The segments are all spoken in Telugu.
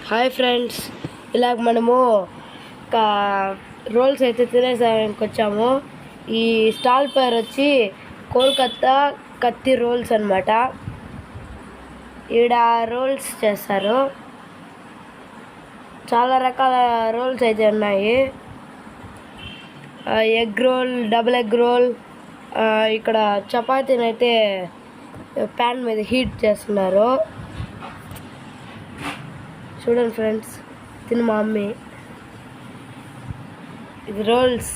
హాయ్ ఫ్రెండ్స్, ఇలాగ మనము రోల్స్ అయితే తినేసానికి వచ్చాము. ఈ స్టాల్ పేరు వచ్చి కోల్కత్తా కత్తి రోల్స్ అనమాట. ఈడ రోల్స్ చేస్తారు. చాలా రకాల రోల్స్ అయితే ఉన్నాయి. Egg role, double egg role. ఇక్కడ చపాతీని అయితే ప్యాన్ మీద హీట్ చేస్తున్నారు. చూడండి ఫ్రెండ్స్, తిని మా మమ్మీ. ఇది రోల్స్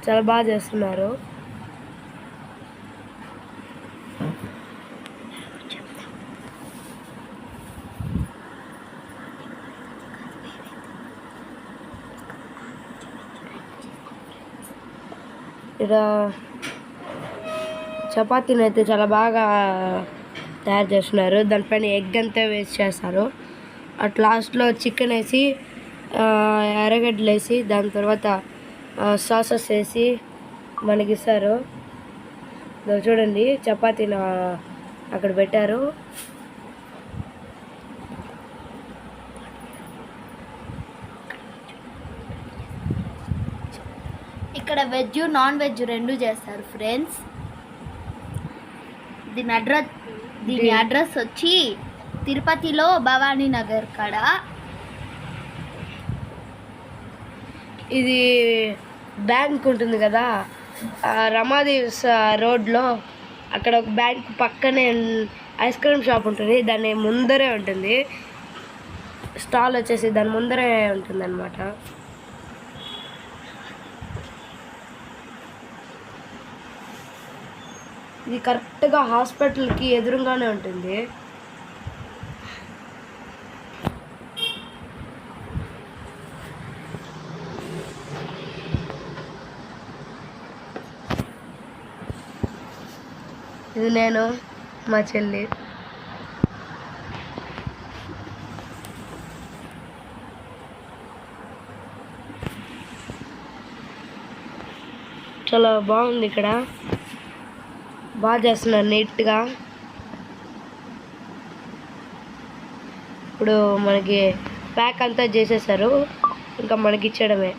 చాలా బాగా చేస్తున్నారు. ఇక్కడ చపాతీని అయితే చాలా బాగా తయారు చేస్తున్నారు. దానిపైన ఎగ్ అంతా వేసి చేస్తారు. అట్ లాస్ట్లో చికెన్ వేసి, ఎర్రగడ్డలు వేసి, దాని తర్వాత సాసెస్ వేసి మనకి ఇస్తారు. చూడండి, చపాతీని అక్కడ పెట్టారు. ఇక్కడ వెజ్ నాన్ వెజ్ రెండు చేస్తారు ఫ్రెండ్స్. దీని అడ్రస్ వచ్చి తిరుపతిలో భవానీ నగర్ కాడ. ఇది బ్యాంక్ ఉంటుంది కదా, రమాదేవి రోడ్లో అక్కడ ఒక బ్యాంక్ పక్కనే ఐస్ క్రీమ్ షాప్ ఉంటుంది. దాని ముందరే ఉంటుంది స్టాల్ వచ్చేసి, దాని ముందరే ఉంటుంది అన్నమాట. ఇది కరెక్ట్గా హాస్పిటల్కి ఎదురుగానే ఉంటుంది. ఇది నేను, మా చెల్లి. చాలా బాగుంది. ఇక్కడ బాగా చేస్తున్నారు నీట్గా. ఇప్పుడు మనకి ప్యాక్ అంతా చేసేసారు, ఇంకా మనకి ఇచ్చేయడమే.